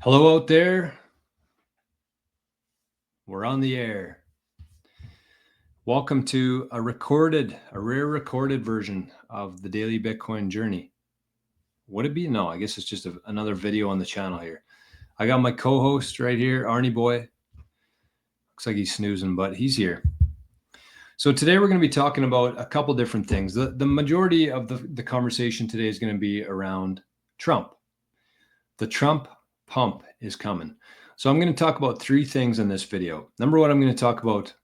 Hello out there. We're on the air. Welcome to a rare recorded version of the Daily Bitcoin Journey. Would it be? No, I guess it's just another video on the channel here. I got my co-host right here, Arnie boy. Looks like he's snoozing, but he's here. So today we're going to be talking about a couple different things. The majority of the conversation today is going to be around Trump. The Trump pump is coming. So I'm going to talk about three things in this video. Number one, I'm going to talk about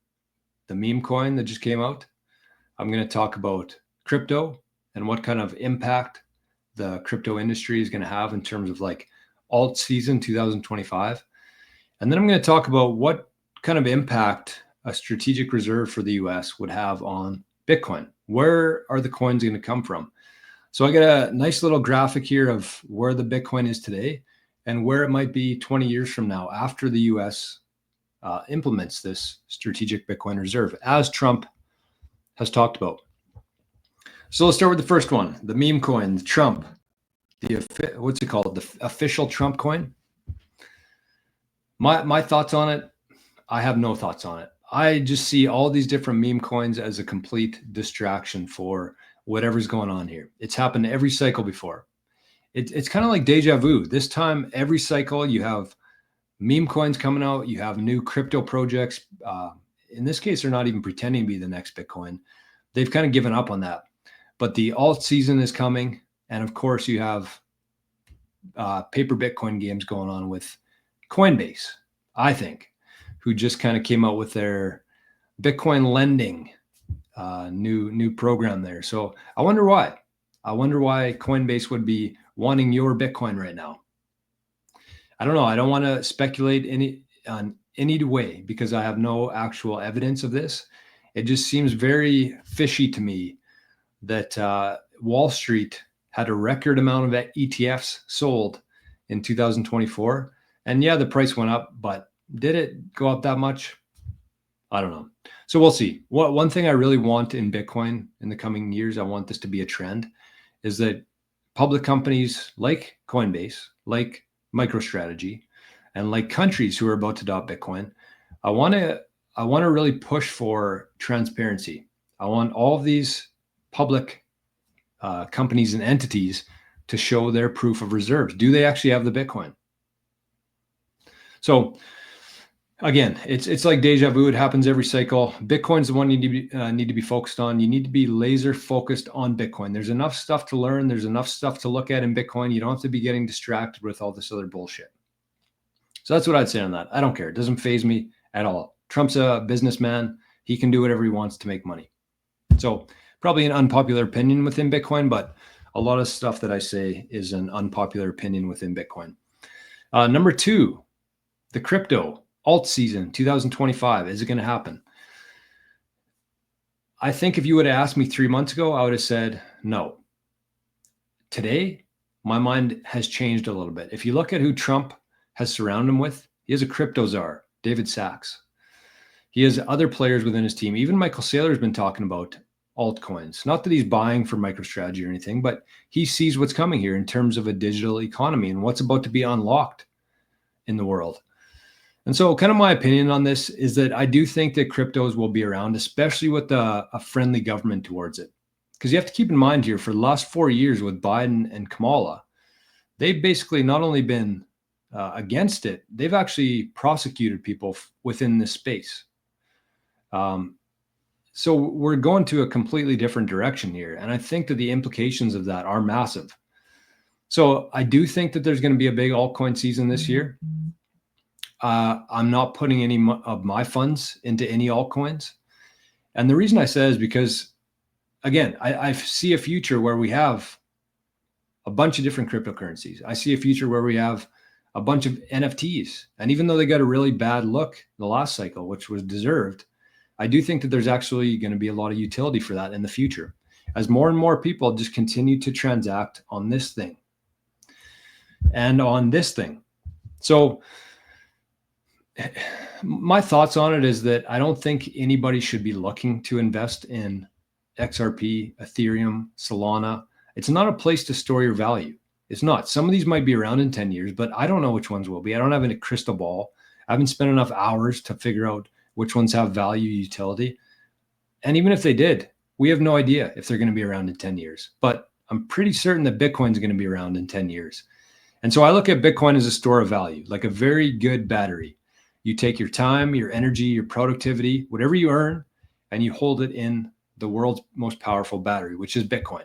the meme coin that just came out. I'm going to talk about crypto and what kind of impact the crypto industry is going to have in terms of like alt season 2025. And then I'm going to talk about what kind of impact a strategic reserve for the US would have on Bitcoin. Where are the coins going to come from? So I got a nice little graphic here of where the Bitcoin is today and where it might be 20 years from now after the US implements this strategic Bitcoin reserve, as Trump has talked about. So let's start with the first one, the meme coin, the Trump, what's it called? The official Trump coin. My thoughts on it, I have no thoughts on it. I just see all these different meme coins as a complete distraction for whatever's going on here. It's happened every cycle before. It's kind of like deja vu. This time, every cycle, you have meme coins coming out. You have new crypto projects. In this case, they're not even pretending to be the next Bitcoin. They've kind of given up on that. But the alt season is coming. And of course, you have paper Bitcoin games going on with Coinbase, I think, who just kind of came out with their Bitcoin lending new program there. So I wonder why. I wonder why Coinbase would be wanting your Bitcoin right now. I don't know. I don't want to speculate any way because I have no actual evidence of this. It just seems very fishy to me that Wall Street had a record amount of ETFs sold in 2024. And yeah, the price went up, but did it go up that much? I don't know. So we'll see. One thing I really want in Bitcoin in the coming years, I want this to be a trend, is that public companies like Coinbase, like MicroStrategy, and like countries who are about to adopt Bitcoin, I want to really push for transparency. I want all of these public companies and entities to show their proof of reserves. Do they actually have the Bitcoin? So again, it's like deja vu. It happens every cycle. Bitcoin's the one you need to be focused on. You need to be laser focused on Bitcoin. There's enough stuff to learn. There's enough stuff to look at in Bitcoin. You don't have to be getting distracted with all this other bullshit. So that's what I'd say on that. I don't care. It doesn't faze me at all. Trump's a businessman. He can do whatever he wants to make money. So probably an unpopular opinion within Bitcoin, but a lot of stuff that I say is an unpopular opinion within Bitcoin. Number two, the crypto alt season 2025. Is it going to happen? I think if you would have asked me 3 months ago, I would have said no. Today, my mind has changed a little bit. If you look at who Trump has surrounded him with, he has a crypto czar, David Sachs. He has other players within his team. Even Michael Saylor has been talking about altcoins. Not that he's buying for MicroStrategy or anything, but he sees what's coming here in terms of a digital economy and what's about to be unlocked in the world. And so kind of my opinion on this is that I do think that cryptos will be around, especially with a friendly government towards it. Because you have to keep in mind here, for the last 4 years with Biden and Kamala, they've basically not only been against it, they've actually prosecuted people within this space. So we're going to a completely different direction here. And I think that the implications of that are massive. So I do think that there's going to be a big altcoin season this year. I'm not putting any of my funds into any altcoins. And the reason I say is because, again, I see a future where we have a bunch of different cryptocurrencies. I see a future where we have a bunch of NFTs. And even though they got a really bad look the last cycle, which was deserved, I do think that there's actually going to be a lot of utility for that in the future as more and more people just continue to transact on this thing and on this thing. So my thoughts on it is that I don't think anybody should be looking to invest in XRP, Ethereum, Solana. It's not a place to store your value. It's not. Some of these might be around in 10 years, but I don't know which ones will be. I don't have any crystal ball. I haven't spent enough hours to figure out which ones have value, utility. And even if they did, we have no idea if they're going to be around in 10 years. But I'm pretty certain that Bitcoin's going to be around in 10 years. And so I look at Bitcoin as a store of value, like a very good battery. You take your time, your energy, your productivity, whatever you earn, and you hold it in the world's most powerful battery, which is Bitcoin.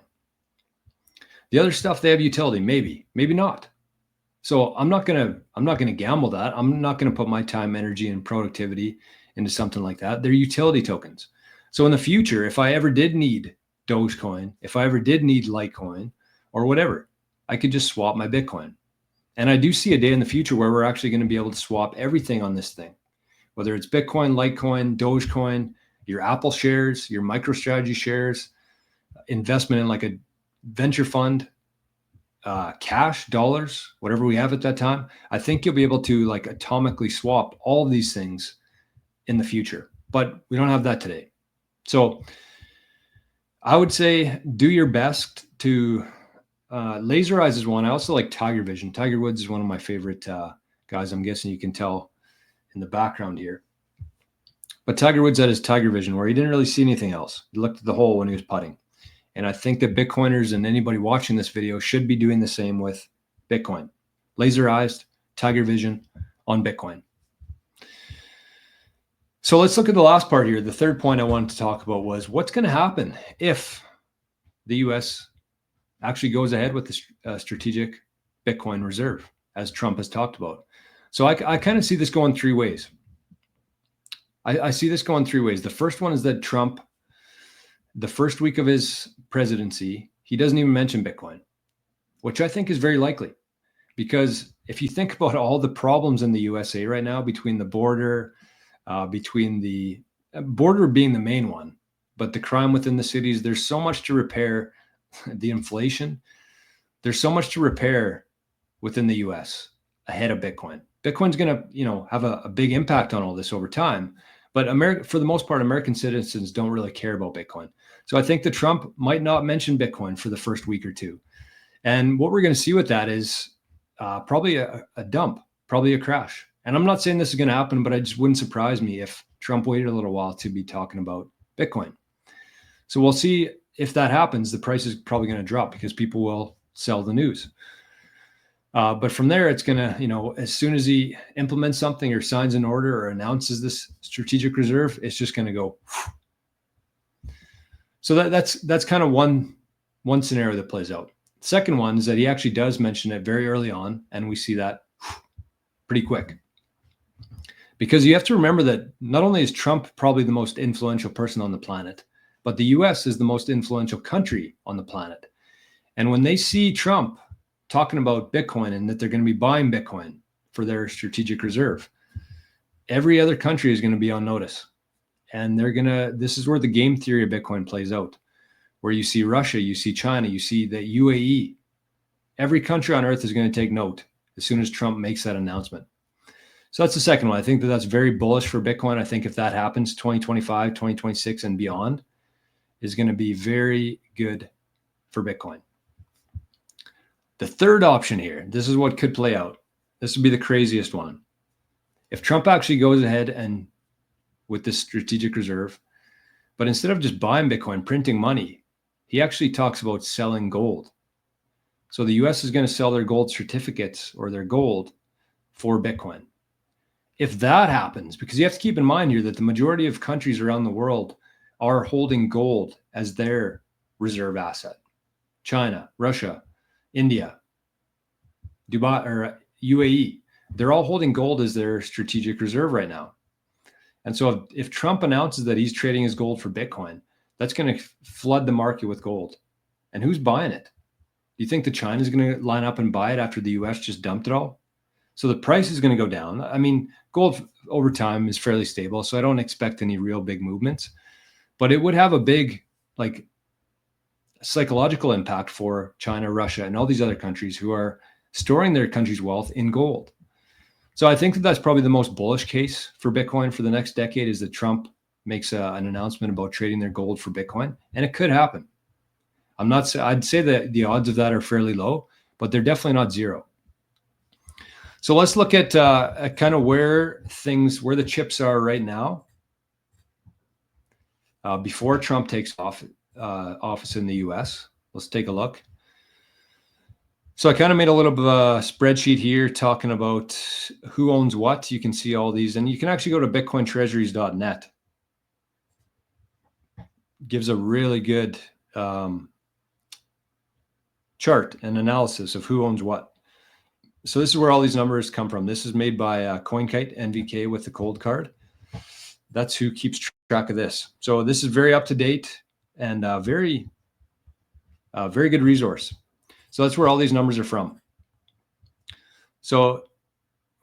The other stuff, they have utility, maybe not. So I'm not gonna gamble that. I'm not gonna put my time, energy, and productivity into something like that. They're utility tokens. So in the future, if I ever did need Dogecoin, if I ever did need Litecoin or whatever, I could just swap my Bitcoin. And I do see a day in the future where we're actually going to be able to swap everything on this thing, whether it's Bitcoin, Litecoin, Dogecoin, your Apple shares, your MicroStrategy shares, investment in like a venture fund, cash, dollars, whatever we have at that time. I think you'll be able to like atomically swap all of these things in the future, but we don't have that today. So I would say do your best to Laser Eyes is one. I also like Tiger Vision. Tiger Woods is one of my favorite guys. I'm guessing you can tell in the background here. But Tiger Woods had his Tiger Vision where he didn't really see anything else. He looked at the hole when he was putting. And I think that Bitcoiners and anybody watching this video should be doing the same with Bitcoin. Laser Eyes, Tiger Vision on Bitcoin. So let's look at the last part here. The third point I wanted to talk about was what's going to happen if the U.S. actually goes ahead with the strategic Bitcoin reserve, as Trump has talked about. So I kind of see this going three ways. I see this going three ways. The first one is that Trump, the first week of his presidency, he doesn't even mention Bitcoin, which I think is very likely. Because if you think about all the problems in the USA right now between the border, between the border being the main one, but the crime within the cities, there's so much to repair. The inflation, there's so much to repair within the US ahead of Bitcoin. Bitcoin's going to, have a big impact on all this over time, but for the most part, American citizens don't really care about Bitcoin. So I think that Trump might not mention Bitcoin for the first week or two. And what we're going to see with that is probably a dump, probably a crash. And I'm not saying this is going to happen, but it just wouldn't surprise me if Trump waited a little while to be talking about Bitcoin. So we'll see. If that happens, the price is probably going to drop because people will sell the news. But from there, it's going to, as soon as he implements something or signs an order or announces this strategic reserve, it's just going to go. So that's kind of one scenario that plays out. Second one is that he actually does mention it very early on, and we see that pretty quick. Because you have to remember that not only is Trump probably the most influential person on the planet, but the US is the most influential country on the planet. And when they see Trump talking about Bitcoin and that they're going to be buying Bitcoin for their strategic reserve, every other country is going to be on notice. And this is where the game theory of Bitcoin plays out, where you see Russia, you see China, you see the UAE. Every country on earth is going to take note as soon as Trump makes that announcement. So that's the second one. I think that's very bullish for Bitcoin. I think if that happens, 2025, 2026 and beyond, is going to be very good for Bitcoin. The third option here, this is what could play out. This would be the craziest one. If Trump actually goes ahead and with this strategic reserve, but instead of just buying Bitcoin, printing money, he actually talks about selling gold. So the US is going to sell their gold certificates or their gold for Bitcoin. If that happens, because you have to keep in mind here that the majority of countries around the world are holding gold as their reserve asset. China, Russia, India, Dubai, or UAE, they're all holding gold as their strategic reserve right now. And so if Trump announces that he's trading his gold for Bitcoin, that's going to flood the market with gold. And who's buying it? Do you think that China is going to line up and buy it after the US just dumped it all? So the price is going to go down. I mean, gold over time is fairly stable, so I don't expect any real big movements. But it would have a big, psychological impact for China, Russia, and all these other countries who are storing their country's wealth in gold. So I think that's probably the most bullish case for Bitcoin for the next decade is that Trump makes an announcement about trading their gold for Bitcoin, and it could happen. I'd say that the odds of that are fairly low, but they're definitely not zero. So let's look at kind of where the chips are right now before Trump takes office in the US. Let's take a look. So I kind of made a little bit of a spreadsheet here talking about who owns what. You can see all these, and you can actually go to bitcointreasuries.net. Gives a really good chart and analysis of who owns what. So this is where all these numbers come from. This is made by CoinKite NVK with the cold card. That's who keeps track of this. So this is very up to date and very good resource. So that's where all these numbers are from. So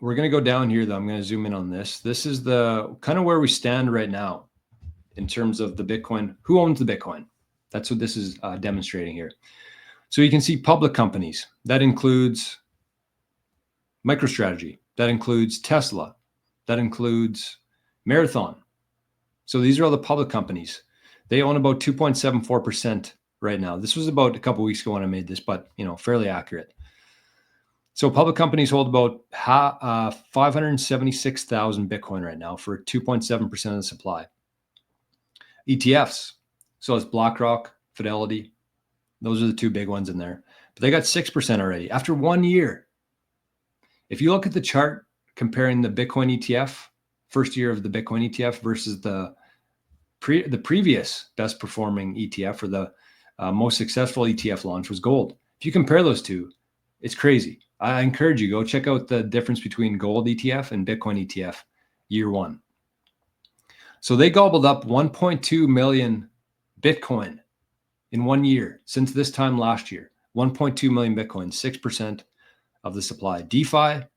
we're going to go down here, though. I'm going to zoom in on this. This is the kind of where we stand right now in terms of the Bitcoin. Who owns the Bitcoin? That's what this is demonstrating here. So you can see public companies. That includes MicroStrategy. That includes Tesla. That includes Marathon. So these are all the public companies. They own about 2.74% right now. This was about a couple of weeks ago when I made this, but fairly accurate. So public companies hold about 576,000 Bitcoin right now for 2.7% of the supply. ETFs, so it's BlackRock, Fidelity. Those are the two big ones in there. But they got 6% already after 1 year. If you look at the chart comparing the Bitcoin ETF, first year of the Bitcoin ETF versus the previous best performing ETF or the most successful ETF launch was gold. If you compare those two, it's crazy. I encourage you, go check out the difference between gold ETF and Bitcoin ETF year one. So they gobbled up 1.2 million Bitcoin in 1 year since this time last year. 1.2 million Bitcoin, 6% of the supply. DeFi, I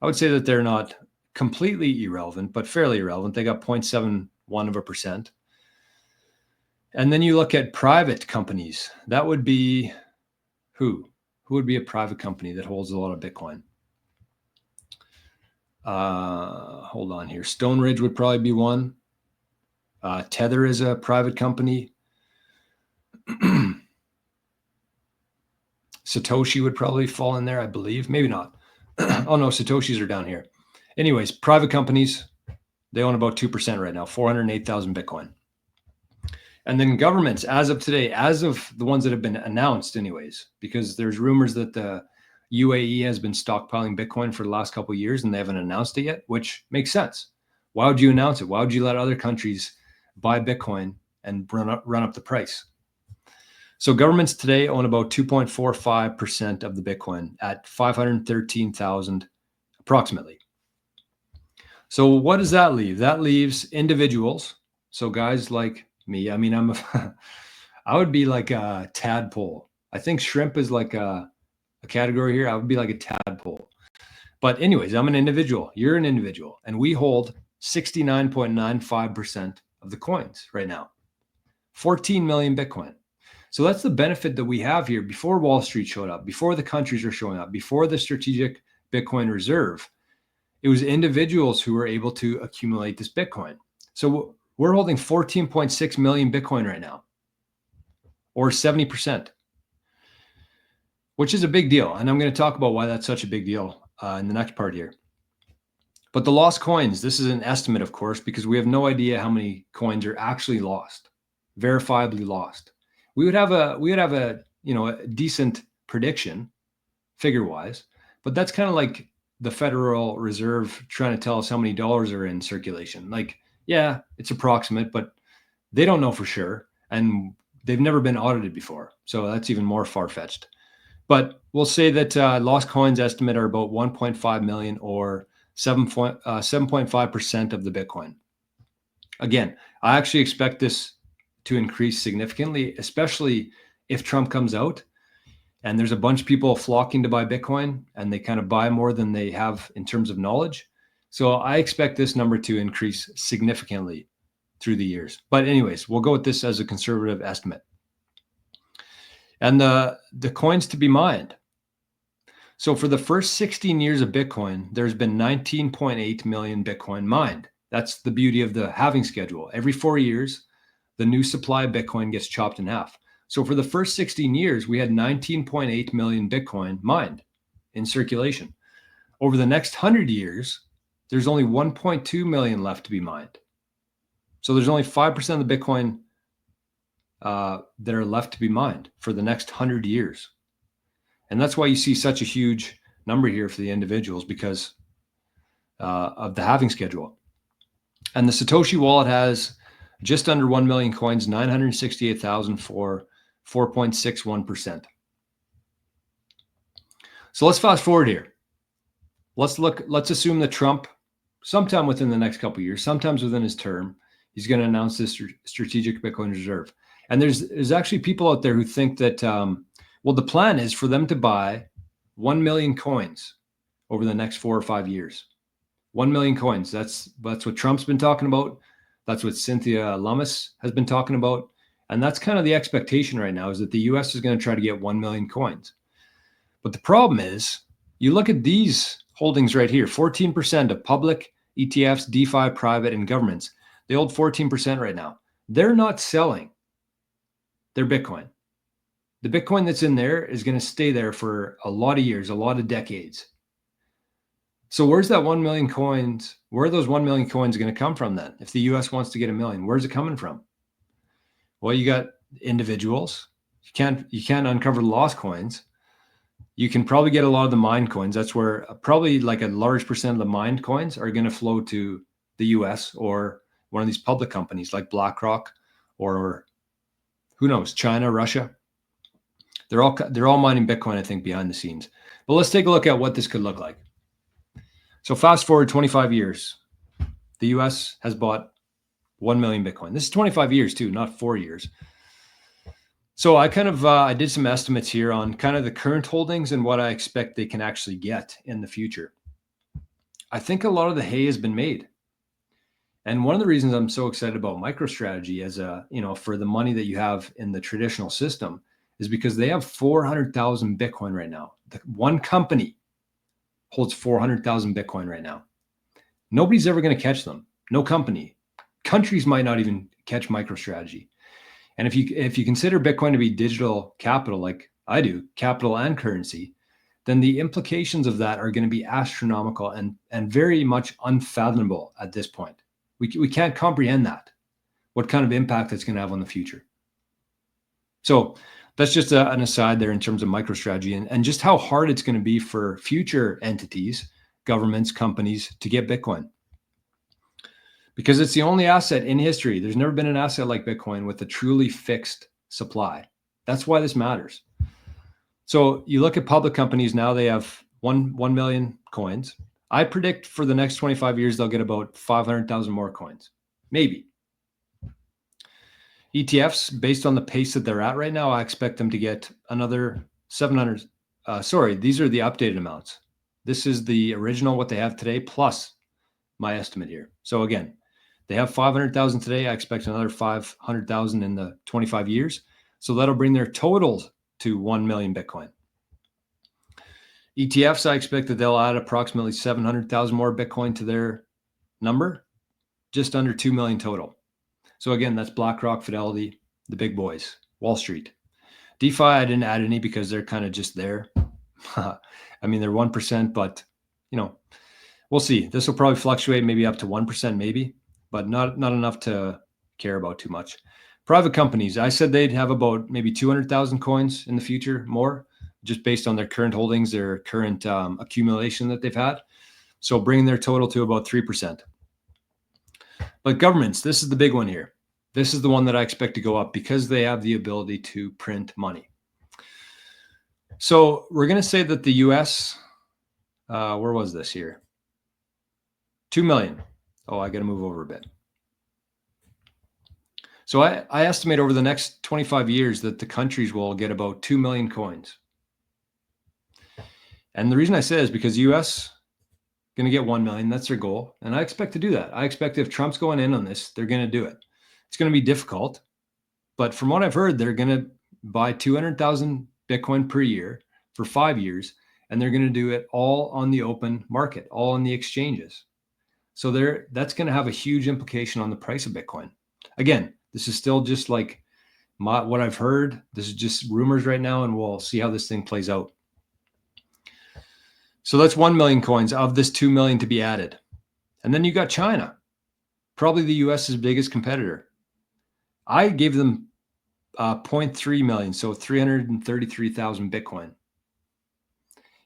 would say that they're not completely irrelevant, but fairly irrelevant. They got 0.71%. And then you look at private companies. That would be who? Who would be a private company that holds a lot of Bitcoin? Hold on here. Stone Ridge would probably be one. Tether is a private company. Satoshi would probably fall in there, I believe. Maybe not. Oh, no, Satoshis are down here. Anyways, private companies, they own about 2% right now, 408,000 Bitcoin. And then governments, as of today, as of the ones that have been announced anyways, because there's rumors that the UAE has been stockpiling Bitcoin for the last couple of years and they haven't announced it yet, which makes sense. Why would you announce it? Why would you let other countries buy Bitcoin and run up the price? So governments today own about 2.45% of the Bitcoin at 513,000 approximately. So what does that leave? That leaves individuals. So guys like me, I mean, I would be like a tadpole. I think shrimp is like a category here. I would be like a tadpole. But anyways, I'm an individual. You're an individual. And we hold 69.95% of the coins right now. 14 million Bitcoin. So that's the benefit that we have here before Wall Street showed up, before the countries are showing up, before the strategic Bitcoin reserve. It was individuals who were able to accumulate this Bitcoin. So we're holding 14.6 million Bitcoin right now, or 70%, which is a big deal. And I'm going to talk about why that's such a big deal in the next part here. But the lost coins, this is an estimate, of course, because we have no idea how many coins are actually lost, verifiably lost. We would have a a decent prediction figure-wise, but that's kind of like the Federal Reserve trying to tell us how many dollars are in circulation. Like, yeah, it's approximate, but they don't know for sure. And they've never been audited before. So that's even more far-fetched. But we'll say that lost coins estimate are about 1.5 million or 7.5% of the Bitcoin. Again, I actually expect this to increase significantly, especially if Trump comes out and there's a bunch of people flocking to buy Bitcoin and they kind of buy more than they have in terms of knowledge. So I expect this number to increase significantly through the years. But anyways, we'll go with this as a conservative estimate. And the coins to be mined. So for the first 16 years of Bitcoin, there's been 19.8 million Bitcoin mined. That's the beauty of the halving schedule. Every 4 years, the new supply of Bitcoin gets chopped in half. So for the first 16 years, we had 19.8 million Bitcoin mined in circulation. Over the next 100 years, there's only 1.2 million left to be mined. So there's only 5% of the Bitcoin that are left to be mined for the next 100 years. And that's why you see such a huge number here for the individuals, because of the halving schedule. And the Satoshi wallet has just under 1 million coins, 968,000 for 4.61%. So let's fast forward here. Let's assume that Trump, sometime within the next couple of years, sometimes within his term, he's going to announce this strategic Bitcoin reserve. And there's actually people out there who think that, well, the plan is for them to buy 1 million coins over the next 4 or 5 years. 1 million coins. That's what Trump's been talking about. That's what Cynthia Lummis has been talking about. And that's kind of the expectation right now, is that the US is going to try to get 1 million coins. But the problem is, you look at these holdings right here, 14% of public, ETFs, DeFi, private, and governments. They hold 14% right now. They're not selling their Bitcoin. The Bitcoin that's in there is going to stay there for a lot of years, a lot of decades. So where's that 1 million coins? Where are those 1 million coins going to come from then? If the US wants to get 1 million, where's it coming from? Well, you got individuals. You can't uncover the lost coins. You can probably get a lot of the mined coins. That's where probably like a large percent of the mined coins are going to flow to the US or one of these public companies like BlackRock, or who knows, China, Russia. They're all mining Bitcoin, I think, behind the scenes. But let's take a look at what this could look like. So fast forward 25 years, the US has bought 1 million Bitcoin. This is 25 years too, not 4 years. So I kind of, I did some estimates here on kind of the current holdings and what I expect they can actually get in the future. I think a lot of the hay has been made. And one of the reasons I'm so excited about MicroStrategy as for the money that you have in the traditional system is because they have 400,000 Bitcoin right now. One company holds 400,000 Bitcoin right now. Nobody's ever going to catch them. No company. Countries might not even catch MicroStrategy. And if you consider Bitcoin to be digital capital, like I do, capital and currency, then the implications of that are going to be astronomical and very much unfathomable at this point. We can't comprehend that, what kind of impact it's going to have on the future. So that's just an aside there in terms of MicroStrategy and just how hard it's going to be for future entities, governments, companies to get Bitcoin. Because it's the only asset in history. There's never been an asset like Bitcoin with a truly fixed supply. That's why this matters. So you look at public companies now, they have 1 million coins. I predict for the next 25 years, they'll get about 500,000 more coins, maybe. ETFs, based on the pace that they're at right now, I expect them to get another 700. These are the updated amounts. This is the original, what they have today, plus my estimate here. So again, they have 500,000 today. I expect another 500,000 in the 25 years. So that'll bring their totals to 1 million Bitcoin. ETFs, I expect that they'll add approximately 700,000 more Bitcoin to their number, just under 2 million total. So again, that's BlackRock, Fidelity, the big boys, Wall Street. DeFi, I didn't add any because they're kind of just there. I mean, they're 1%, but we'll see. This will probably fluctuate maybe up to 1%, maybe, but not enough to care about too much. Private companies, I said they'd have about maybe 200,000 coins in the future, more, just based on their current holdings, their current accumulation that they've had. So bringing their total to about 3%. But governments, this is the big one here. This is the one that I expect to go up because they have the ability to print money. So we're going to say that the US, where was this here? 2 million. Oh, I got to move over a bit. So I estimate over the next 25 years that the countries will get about 2 million coins. And the reason I say is because US going to get 1 million. That's their goal. And I expect to do that. I expect if Trump's going in on this, they're going to do it. It's going to be difficult. But from what I've heard, they're going to buy 200,000 Bitcoin per year for 5 years. And they're going to do it all on the open market, all on the exchanges. So that's going to have a huge implication on the price of Bitcoin. Again, this is still just like what I've heard, this is just rumors right now, and we'll see how this thing plays out. So that's 1 million coins of this 2 million to be added. And then you got China, probably the US's biggest competitor. I gave them 0.3 million, so 333,000 Bitcoin.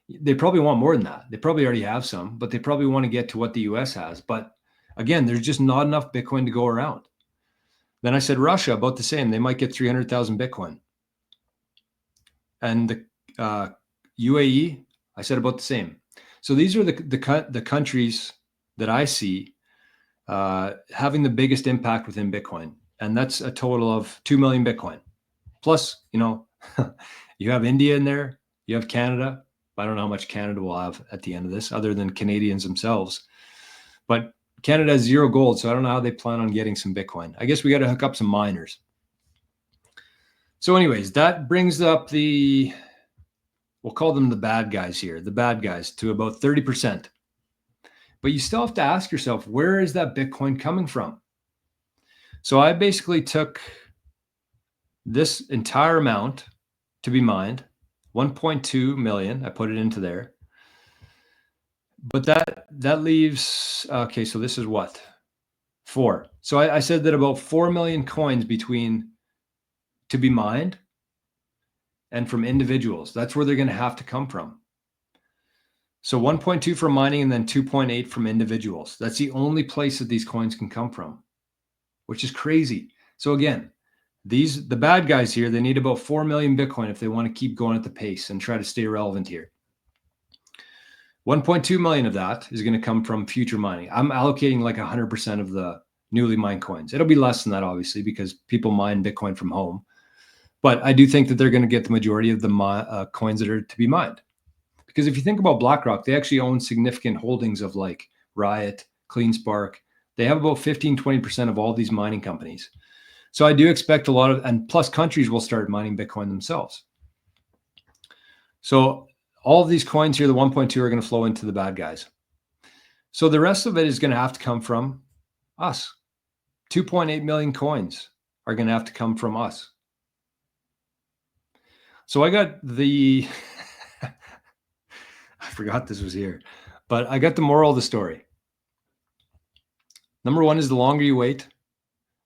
They probably want more than that. They probably already have some, but they probably want to get to what the US has. But again, there's just not enough Bitcoin to go around. Then I said Russia, about the same. They might get 300,000 Bitcoin. And the UAE, I said about the same. So these are the countries that I see having the biggest impact within Bitcoin. And that's a total of 2 million Bitcoin. Plus, you have India in there, you have Canada. I don't know how much Canada will have at the end of this, other than Canadians themselves. But Canada has 0 gold, so I don't know how they plan on getting some Bitcoin. I guess we got to hook up some miners. So anyways, that brings up we'll call them the bad guys here, the bad guys, to about 30%. But you still have to ask yourself, where is that Bitcoin coming from? So I basically took this entire amount to be mined, 1.2 million. I put it into there. But that leaves, okay, so this is what? 4. So I said that about 4 million coins to be mined and from individuals. That's where they're going to have to come from. So 1.2 from mining and then 2.8 from individuals. That's the only place that these coins can come from, which is crazy. So again, the bad guys here, they need about 4 million Bitcoin if they want to keep going at the pace and try to stay relevant here. 1.2 million of that is going to come from future mining. I'm allocating like 100% of the newly mined coins. It'll be less than that, obviously, because people mine Bitcoin from home. But I do think that they're going to get the majority of the coins that are to be mined. Because if you think about BlackRock, they actually own significant holdings of like Riot, CleanSpark. They have about 15, 20% of all these mining companies. So I do expect a lot of, and plus countries will start mining Bitcoin themselves. So all of these coins here, the 1.2, are going to flow into the bad guys. So the rest of it is going to have to come from us. 2.8 million coins are going to have to come from us. So I got I forgot this was here, but I got the moral of the story. Number 1 is the longer you wait,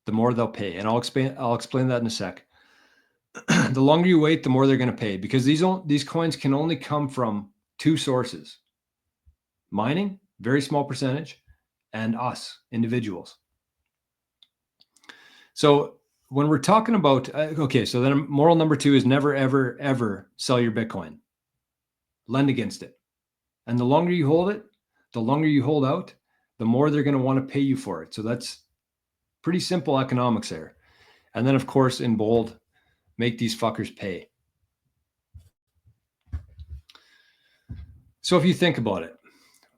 the more they'll pay. And I'll explain that in a sec. The longer you wait, the more they're going to pay, because these coins can only come from 2 sources: mining, very small percentage, and us, individuals. So when we're talking about, okay, so then moral number 2 is never, ever, ever sell your Bitcoin. Lend against it. And the longer you hold it, the longer you hold out, the more they're going to want to pay you for it. So that's pretty simple economics there. And then, of course, in bold, make these fuckers pay. So if you think about it,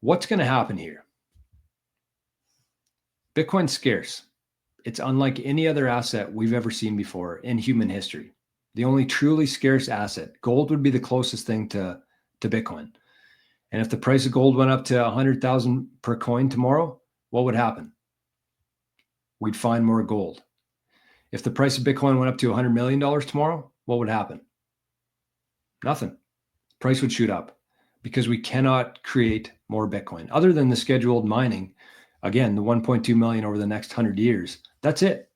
what's going to happen here? Bitcoin's scarce. It's unlike any other asset we've ever seen before in human history. The only truly scarce asset. Gold would be the closest thing to Bitcoin. And if the price of gold went up to 100,000 per coin tomorrow, what would happen? We'd find more gold. If the price of Bitcoin went up to $100 million tomorrow, what would happen? Nothing. Price would shoot up, because we cannot create more Bitcoin other than the scheduled mining. Again, the 1.2 million over the next 100 years. That's it.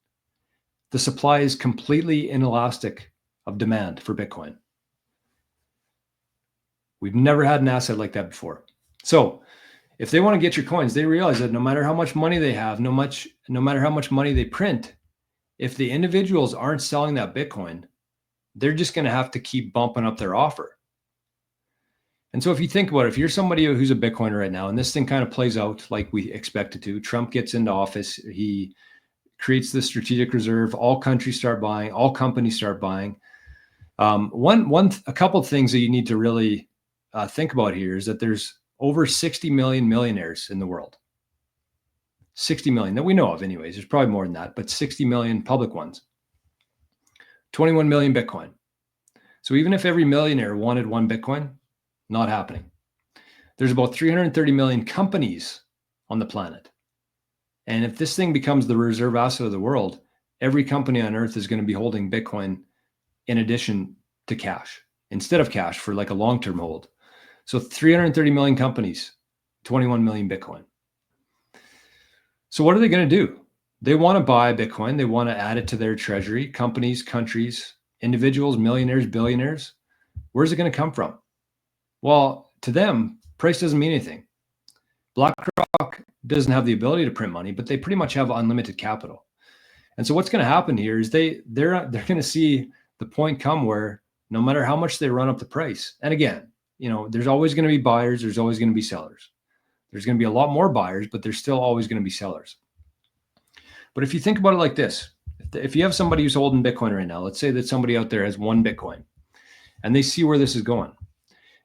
The supply is completely inelastic of demand for Bitcoin. We've never had an asset like that before. So if they want to get your coins, they realize that no matter how much money they have, no matter how much money they print, if the individuals aren't selling that Bitcoin, they're just going to have to keep bumping up their offer. And so if you think about it, if you're somebody who's a Bitcoiner right now, and this thing kind of plays out like we expect it to, Trump gets into office, he creates the strategic reserve, all countries start buying, all companies start buying. A couple of things that you need to really think about here is that there's over 60 million millionaires in the world. 60 million that we know of anyways. There's probably more than that, but 60 million public ones. 21 million Bitcoin. So even if every millionaire wanted 1 Bitcoin, not happening. There's about 330 million companies on the planet. And if this thing becomes the reserve asset of the world, every company on earth is going to be holding Bitcoin in addition to cash, instead of cash for like a long-term hold. So 330 million companies, 21 million Bitcoin. So what are they going to do? They want to buy Bitcoin. They want to add it to their treasury. Companies, countries, individuals, millionaires, billionaires. Where's it going to come from? Well, to them, price doesn't mean anything. BlackRock doesn't have the ability to print money, but they pretty much have unlimited capital. And so what's going to happen here is they're going to see the point come where no matter how much they run up the price, and again, there's always going to be buyers, there's always going to be sellers. There's going to be a lot more buyers, but there's still always going to be sellers. But if you think about it like this, if you have somebody who's holding Bitcoin right now, let's say that somebody out there has 1 Bitcoin and they see where this is going.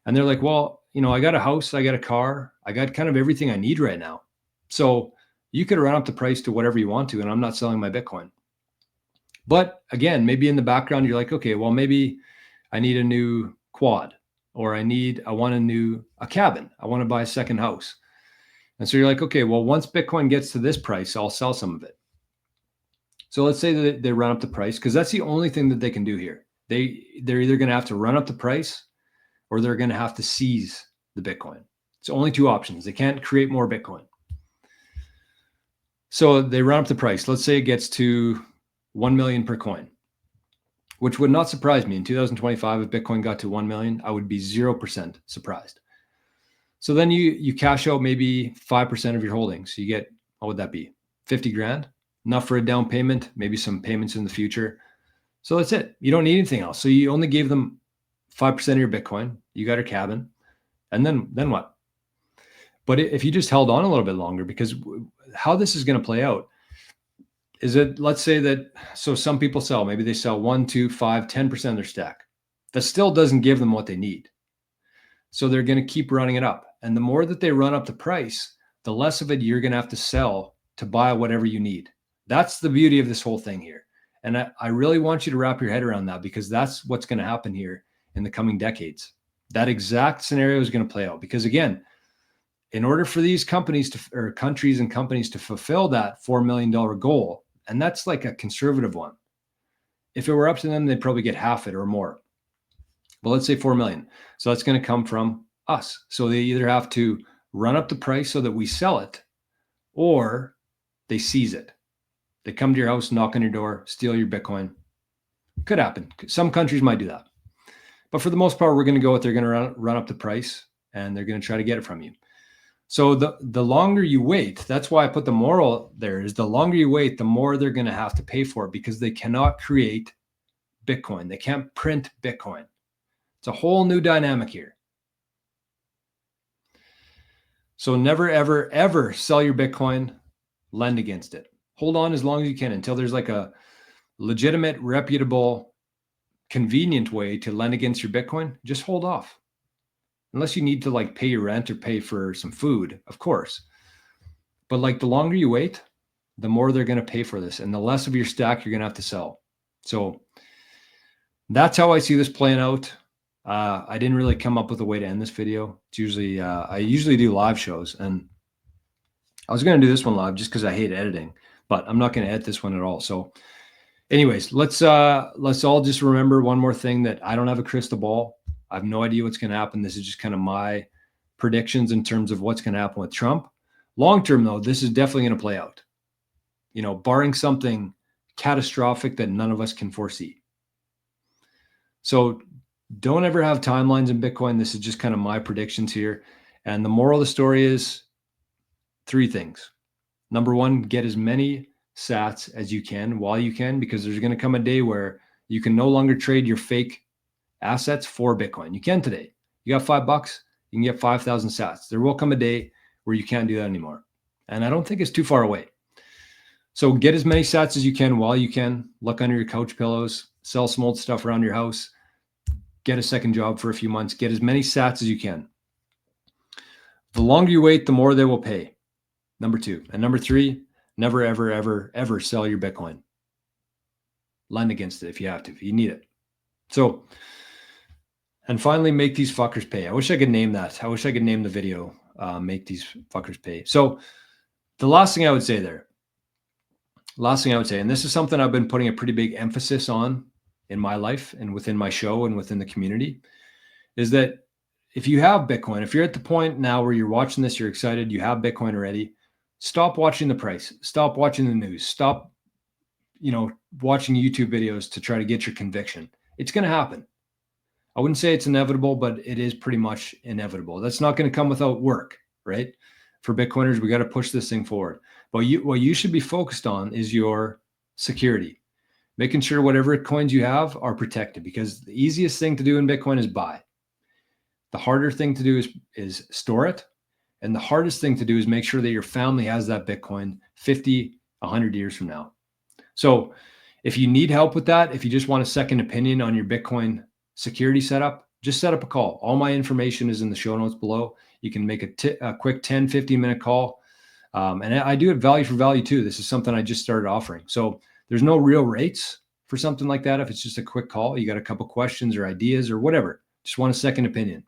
And they're like, well, I got a house, I got a car, I got kind of everything I need right now. So you could run up the price to whatever you want to, and I'm not selling my Bitcoin. But again, maybe in the background, you're like, okay, well, maybe I need a new quad, or I want a cabin. I want to buy a second house. And so you're like, okay, well, once Bitcoin gets to this price, I'll sell some of it. So let's say that they run up the price, because that's the only thing that they can do here. They're either going to have to run up the price or they're going to have to seize the Bitcoin. It's only 2 options. They can't create more Bitcoin. So they run up the price. Let's say it gets to 1 million per coin, which would not surprise me. In 2025, if Bitcoin got to 1 million, I would be 0% surprised. So then you cash out maybe 5% of your holdings. You get, what would that be? 50 grand, enough for a down payment, maybe some payments in the future. So that's it. You don't need anything else. So you only gave them 5% of your Bitcoin. You got your cabin. And then what? But if you just held on a little bit longer, because how this is going to play out is that, let's say that, so some people sell, maybe they sell 1, 2, 5, 10% of their stack. That still doesn't give them what they need. So they're going to keep running it up. And the more that they run up the price, the less of it you're going to have to sell to buy whatever you need. That's the beauty of this whole thing here. And I really want you to wrap your head around that, because that's what's going to happen here in the coming decades. That exact scenario is going to play out, because again, in order for these companies or countries and companies to fulfill that $4 million goal, and that's like a conservative one. If it were up to them, they'd probably get half it or more. But let's say 4 million. So that's going to come from us. So they either have to run up the price so that we sell it, or they seize it. They come to your house, knock on your door, steal your Bitcoin. Could happen. Some countries might do that. But for the most part, we're going to go with they're going to run up the price, and they're going to try to get it from you. So the longer you wait, that's why I put the moral there, is the longer you wait, the more they're going to have to pay for it, because they cannot create Bitcoin. They can't print Bitcoin. It's a whole new dynamic here. So never, ever, ever sell your Bitcoin, lend against it. Hold on as long as you can until there's like a legitimate, reputable, convenient way to lend against your Bitcoin. Just hold off. Unless you need to like pay your rent or pay for some food, of course. But like the longer you wait, the more they're going to pay for this, and the less of your stack you're going to have to sell. So that's how I see this playing out. I didn't really come up with a way to end this video. It's usually, I usually do live shows, and I was going to do this one live just because I hate editing, but I'm not going to edit this one at all. So anyways, let's all just remember one more thing, that I don't have a crystal ball. I have no idea what's going to happen. This is just kind of my predictions in terms of what's going to happen with Trump. Long term, though, this is definitely going to play out, barring something catastrophic that none of us can foresee. So don't ever have timelines in Bitcoin. This is just kind of my predictions here. And the moral of the story is 3 things. Number 1, get as many sats as you can while you can, because there's going to come a day where you can no longer trade your fake assets for Bitcoin. You can today. You got $5, you can get 5,000 sats. There will come a day where you can't do that anymore. And I don't think it's too far away. So get as many sats as you can while you can. Look under your couch pillows, sell some old stuff around your house, get a second job for a few months, get as many sats as you can. The longer you wait, the more they will pay. Number 2. And number 3, never, ever, ever, ever sell your Bitcoin. Lend against it if you have to, if you need it. So, and finally, make these fuckers pay. I wish I could name that. I wish I could name the video, make these fuckers pay. So the last thing I would say there, last thing I would say, and this is something I've been putting a pretty big emphasis on in my life and within my show and within the community, is that if you have Bitcoin, if you're at the point now where you're watching this, you're excited, you have Bitcoin already, stop watching the price, stop watching the news, stop, watching YouTube videos to try to get your conviction. It's going to happen. I wouldn't say it's inevitable, but it is pretty much inevitable. That's not going to come without work, right? For Bitcoiners, we got to push this thing forward. But what you should be focused on is your security, making sure whatever coins you have are protected, because the easiest thing to do in Bitcoin is buy. The harder thing to do is store it. And the hardest thing to do is make sure that your family has that Bitcoin 50, 100 years from now. So if you need help with that, if you just want a second opinion on your Bitcoin security setup, just set up a call. All my information is in the show notes below. You can make a quick 10, 15-minute call. And I do it value for value too. This is something I just started offering. So there's no real rates for something like that. If it's just a quick call, you got a couple questions or ideas or whatever, just want a second opinion.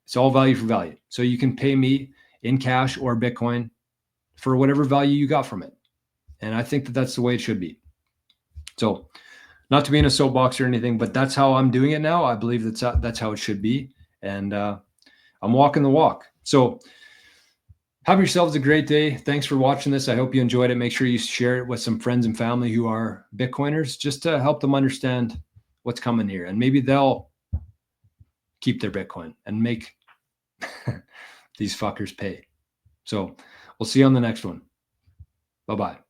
It's all value for value. So you can pay me in cash or Bitcoin for whatever value you got from it. And I think that that's the way it should be. So not to be in a soapbox or anything, but that's how I'm doing it now. I believe that's how it should be. And I'm walking the walk. So have yourselves a great day. Thanks for watching this. I hope you enjoyed it. Make sure you share it with some friends and family who are Bitcoiners, just to help them understand what's coming here. And maybe they'll keep their Bitcoin and make these fuckers pay. So we'll see you on the next one. Bye-bye.